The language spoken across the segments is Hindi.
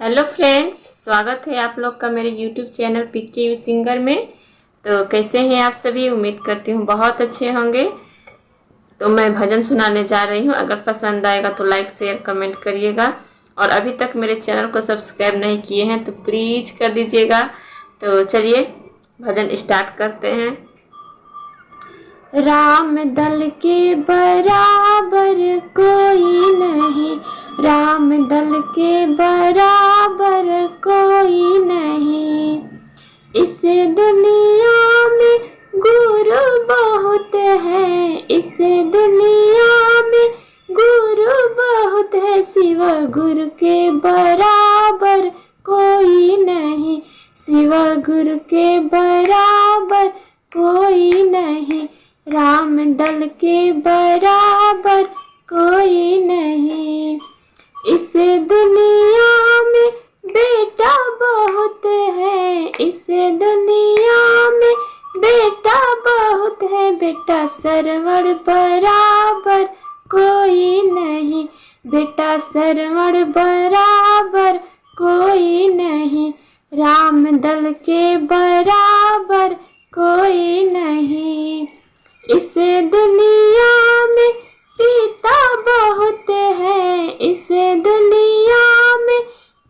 हेलो फ्रेंड्स, स्वागत है आप लोग का मेरे यूट्यूब चैनल पिक्की सिंगर में। तो कैसे हैं आप सभी? उम्मीद करती हूँ बहुत अच्छे होंगे। तो मैं भजन सुनाने जा रही हूँ। अगर पसंद आएगा तो लाइक शेयर कमेंट करिएगा, और अभी तक मेरे चैनल को सब्सक्राइब नहीं किए हैं तो प्लीज़ कर दीजिएगा। तो चलिए भजन स्टार्ट करते हैं। राम दल के बराबर कोई नहीं, राम दल के बराबर कोई नहीं। इस दुनिया में गुरु बहुत है, इस दुनिया में गुरु बहुत है। शिव गुरु के बराबर कोई नहीं, शिव गुरु के बराबर कोई नहीं। राम दल के बराबर कोई नहीं। इस दुनिया में बेटा बहुत है, इस दुनिया में बेटा बहुत है। बेटा सरवण बराबर कोई नहीं, बेटा सरवण बराबर कोई नहीं। राम दल के बराबर कोई नहीं। इस दुनिया में पिता बहुत है, इस दुनिया में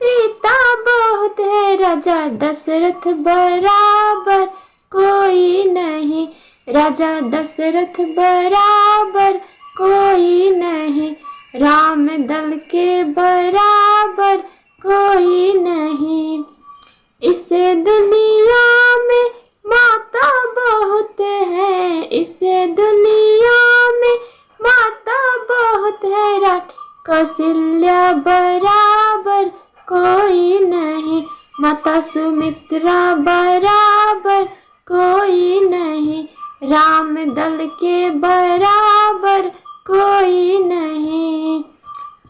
पिता बहुत है। राजा दशरथ बराबर कोई नहीं, राजा दशरथ बराबर कोई नहीं। राम दल के बराबर कोई नहीं। इस दुनिया में माता बहुत है, इस दुनिया में माता बहुत है। कौशल्या बराबर कोई नहीं, माता सुमित्रा बराबर कोई नहीं। राम दल के बराबर कोई नहीं।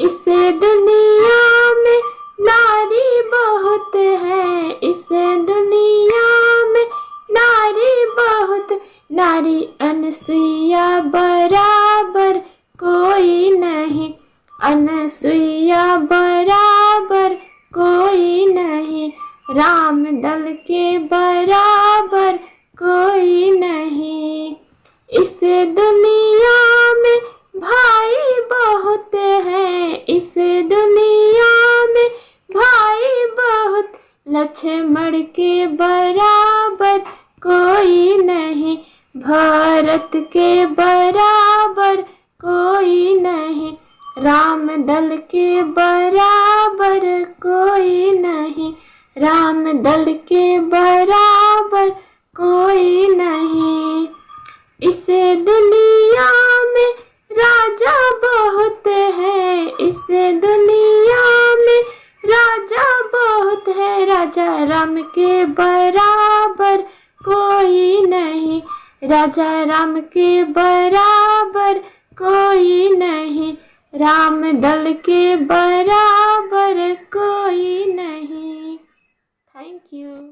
इस दुनिया में नारी बहुत है, इस दुनिया में नारी बहुत। नारी अनसुईया बराबर कोई नहीं, अनसुईया बराबर कोई नहीं। राम दल के बराबर कोई नहीं। इस दुनिया में भाई बहुत है, इस दुनिया में भाई बहुत। लक्ष्मण के बराबर कोई नहीं, भारत के बराबर कोई नहीं। राम दल के बराबर कोई नहीं, राम दल के बराबर कोई नहीं। इस दुनिया में राजा बहुत है, इस दुनिया में राजा बहुत है। राजा राम के बराबर कोई नहीं, राजा राम के बराबर कोई नहीं। राम दल के बराबर कोई नहीं। Thank you.